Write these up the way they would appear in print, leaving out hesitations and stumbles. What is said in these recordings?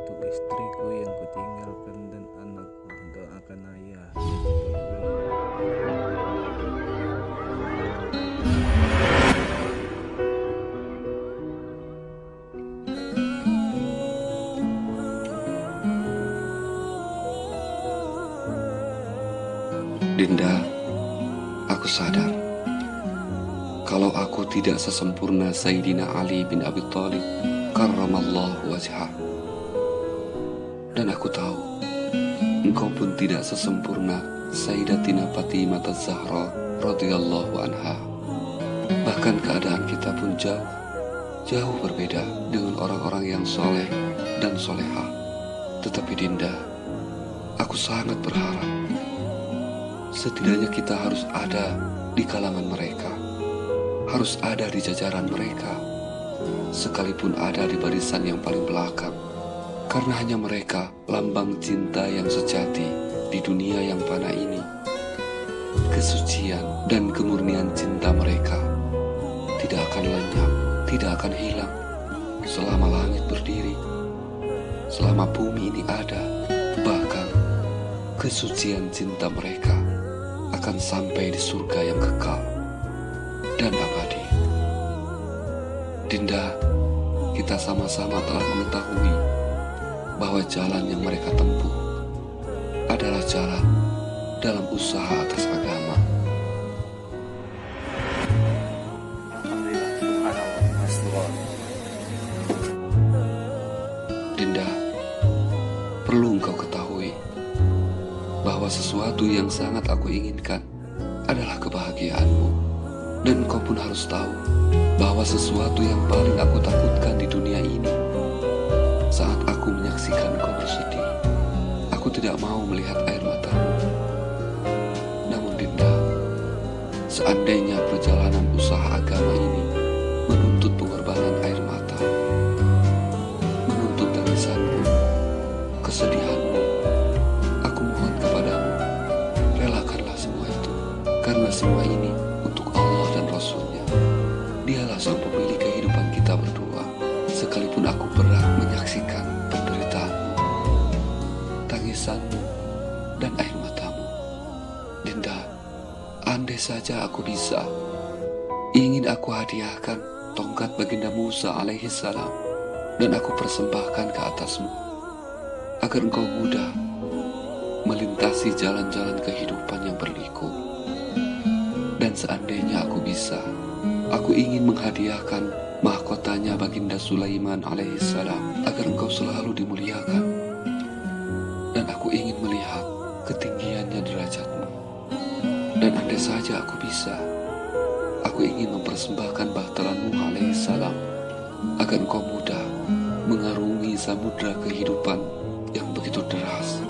untuk istriku yang kutinggalkan dan anakku, doakan ayah. Dinda, aku sadar kalau aku tidak sesempurna Sayyidina Ali bin Abi Thalib karramallahu wajhah. Dan aku tahu engkau pun tidak sesempurna Sayyidatina Fatimah Az-Zahra radhiyallahu anha. Bahkan keadaan kita pun jauh berbeda dengan orang-orang yang soleh dan solehah. Tetapi Dinda, aku sangat berharap setidaknya kita harus ada di kalangan mereka, harus ada di jajaran mereka, sekalipun ada di barisan yang paling belakang. Karena hanya mereka lambang cinta yang sejati di dunia yang fana ini. Kesucian dan kemurnian cinta mereka tidak akan lenyap, tidak akan hilang selama langit berdiri, selama bumi ini ada. Bahkan kesucian cinta mereka akan sampai di surga yang kekal dan abadi. Dinda, kita sama-sama telah mengetahui bahwa jalan yang mereka tempuh adalah jalan dalam usaha atas agama. Alhamdulillah, subhanallah, astagfirullah. Dinda, perlu engkau ketahui bahwa sesuatu yang sangat aku inginkan adalah kebahagiaanmu. Dan engkau pun harus tahu bahwa sesuatu yang paling aku takutkan di dunia ini saat aku menyaksikan engkau bersedih, aku tidak mau melihat air matamu. Namun Dinda, seandainya perjalanan usaha agama ini menuntut pengorbanan air mata, menuntut tangisanmu, kesedihanmu, aku mohon kepadamu, relakanlah semua itu. Karena semua ini untuk Allah dan Rasul-Nya. Dialah sang pemilik kehidupan kita berdua. Sekalipun aku berat menyaksikan penderitaanmu, tangisanmu, dan air matamu. Dinda, andai saja aku bisa, ingin aku hadiahkan tongkat baginda Musa alaihi salam dan aku persembahkan ke atasmu, agar engkau mudah melintasi jalan-jalan kehidupan yang berliku. Dan seandainya aku bisa, aku ingin menghadiahkan mahkotanya baginda Sulaiman alaihissalam agar engkau selalu dimuliakan. Dan aku ingin melihat ketinggiannya derajatmu. Dan andai saja aku bisa, aku ingin mempersembahkan bahtera Nuh alaihissalam agar engkau mudah mengarungi samudra kehidupan yang begitu deras,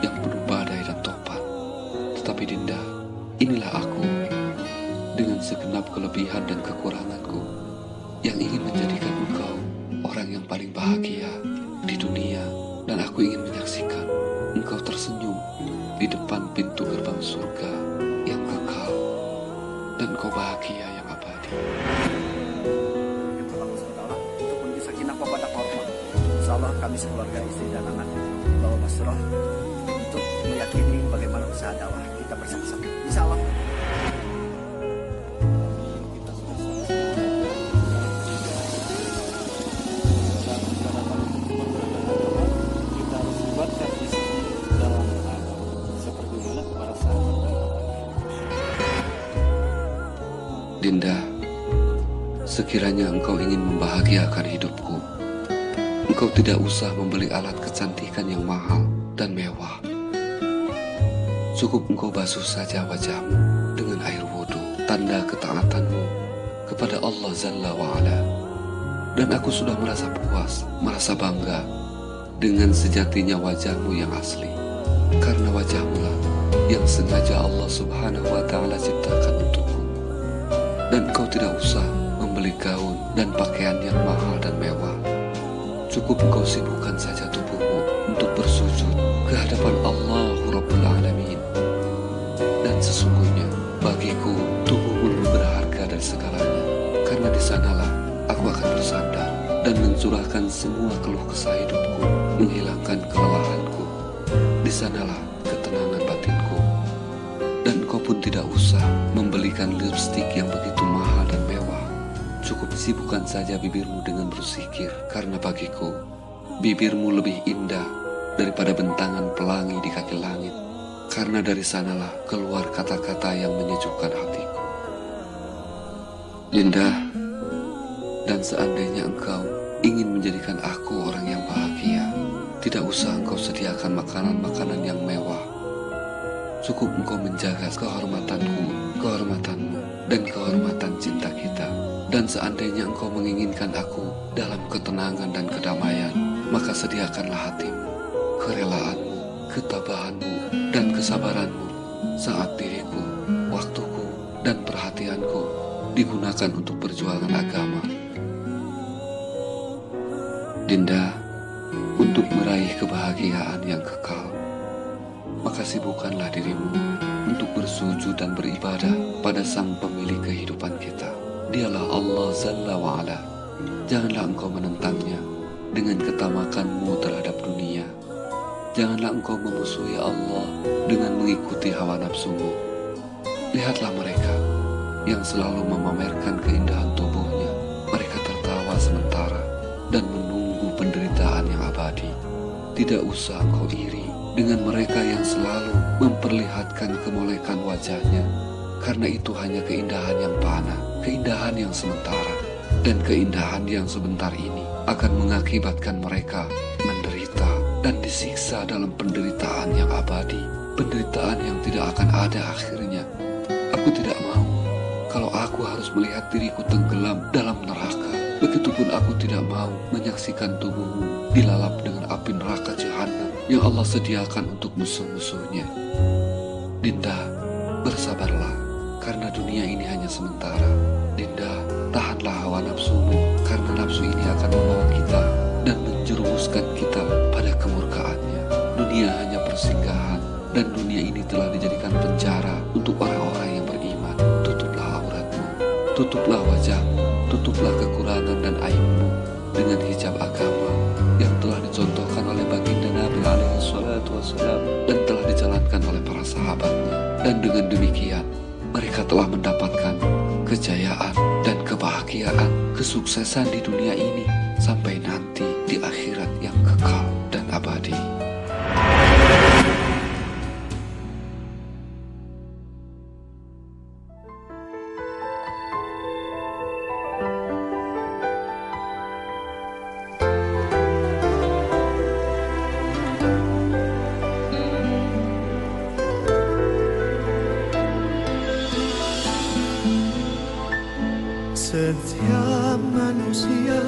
yang penuh badai dan topan. Tetapi Dinda, inilah aku dengan segenap kelebihan dan kekuranganku yang ingin menjadikan engkau orang yang paling bahagia di dunia. Dan aku ingin menyaksikan engkau tersenyum di depan pintu gerbang surga yang kekal, dan engkau bahagia yang abadi. Yang pertama saudara, untuk menuju sakinah kepada korban. Insya Allah kami sekeluarga istri dan anak bawa Masroh untuk meyakini bagaimana usaha dakwah kita bersama-sama. Insya Allah. Dinda, sekiranya engkau ingin membahagiakan hidupku, engkau tidak usah membeli alat kecantikan yang mahal dan mewah. Cukup engkau basuh saja wajahmu dengan air wudhu, tanda ketaatanmu kepada Allah Jalla wa'ala. Dan aku sudah merasa puas, merasa bangga dengan sejatinya wajahmu yang asli. Karena wajahmu lah yang sengaja Allah Subhanahu wa ta'ala ciptakan untukku. Dan engkau tidak usah membeli gaun dan pakaian yang mahal dan mewah. Cukup engkau sibukkan saja tubuhmu untuk bersujud ke hadapan Allah Rabbul Alamin. Dan sesungguhnya bagiku tubuhmu lebih berharga dari segalanya. Karena di sanalah aku akan bersandar dan mencurahkan semua keluh kesah hidupku menghilangkan kelelahanku. Di sanalah ketenangan batinku. Dan engkau pun tidak usah membelikan lipstik yang begitu mahal dan mewah. Cukup sibukkan saja bibirmu dengan berzikir, karena bagiku bibirmu lebih indah daripada bentangan pelangi di kaki langit, karena dari sanalah keluar kata-kata yang menyejukkan hatiku. Linda, dan seandainya engkau ingin menjadikan aku orang yang bahagia, tidak usah engkau sediakan makanan-makanan yang mewah. Cukup engkau menjaga kehormatanku, kehormatanmu, dan kehormatan cinta kita. Dan seandainya engkau menginginkan aku dalam ketenangan dan kedamaian, maka sediakanlah hatimu, kerelaanmu, ketabahanmu, dan kesabaranmu saat diriku, waktuku, dan perhatianku digunakan untuk perjuangan agama. Dinda, untuk meraih kebahagiaan yang kekal, maka sibukkanlah dirimu untuk bersujud dan beribadah pada Sang Pemilik kehidupan kita. Dialah Allah Jalla wa'ala. Janganlah engkau menentangnya dengan ketamakanmu terhadap dunia. Janganlah engkau memusuhi Allah dengan mengikuti hawa nafsumu. Lihatlah mereka yang selalu memamerkan keindahan tubuhnya. Mereka tertawa sementara dan menunggu penderitaan yang abadi. Tidak usah engkau iri dengan mereka yang selalu memperlihatkan kemolekan wajahnya, karena itu hanya keindahan yang fana, keindahan yang sementara, dan keindahan yang sebentar ini akan mengakibatkan mereka menderita dan disiksa dalam penderitaan yang abadi, penderitaan yang tidak akan ada akhirnya. Aku tidak mau kalau aku harus melihat diriku tenggelam dalam neraka. Begitupun aku tidak mau menyaksikan tubuhmu dilalap dengan api neraka jahanam yang Allah sediakan untuk musuh-musuhnya. Dinda, bersabarlah, karena dunia ini hanya sementara. Dinda, tahanlah hawa nafsumu, karena nafsu ini akan membawa kita dan menjerumuskan kita pada kemurkaannya. Dunia hanya persinggahan, dan dunia ini telah dijadikan penjara untuk orang-orang yang beriman. Tutuplah auratmu, tutuplah wajahmu, tutuplah kekurangan dan aibmu dengan hijab agama yang telah dicontohkan oleh baginda Nabi alaihi salatu wassalam dan telah dijalankan oleh para sahabatnya. Dan dengan demikian mereka telah mendapatkan kejayaan dan kebahagiaan, kesuksesan di dunia ini sampai nanti di akhirat yang kekal dan abadi. Setiap manusia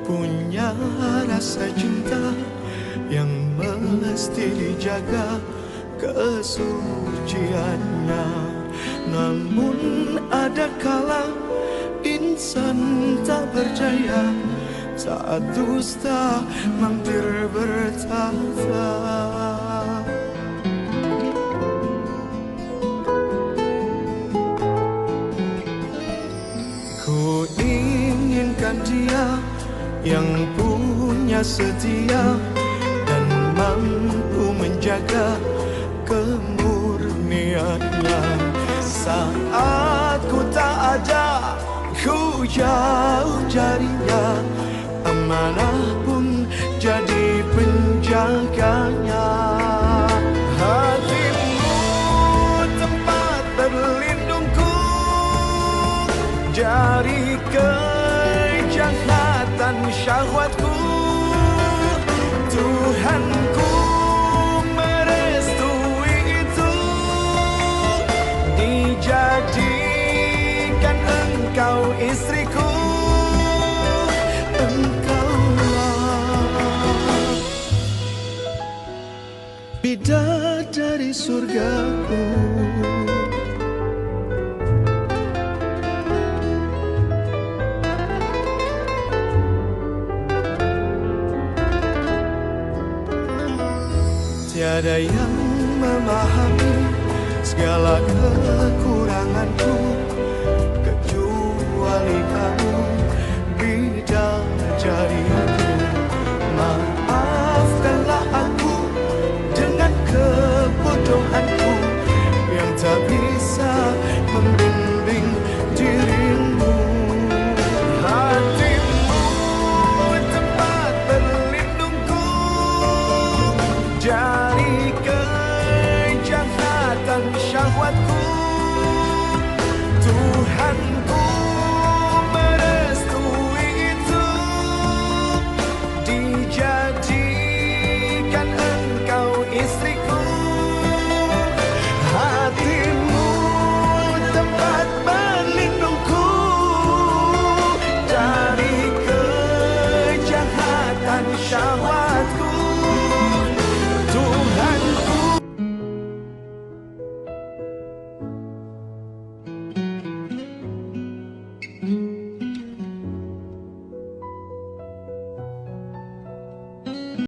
punya rasa cinta yang mesti dijaga kesuciannya. Namun ada kala insan tak percaya saat dusta mampir bertata. Ku inginkan dia yang punya setia dan mampu menjaga kemurniannya. Saat ku tak ada, ku jauh darinya, amanah pun jadi penjaganya. Hatimu tempat berlindungku dari kejahatan syahwatku. Tuhanku merestui itu, dijadikan engkau istriku. Engkaulah bidadari surgaku. Tiada yang memahami segala kekuranganku kecuali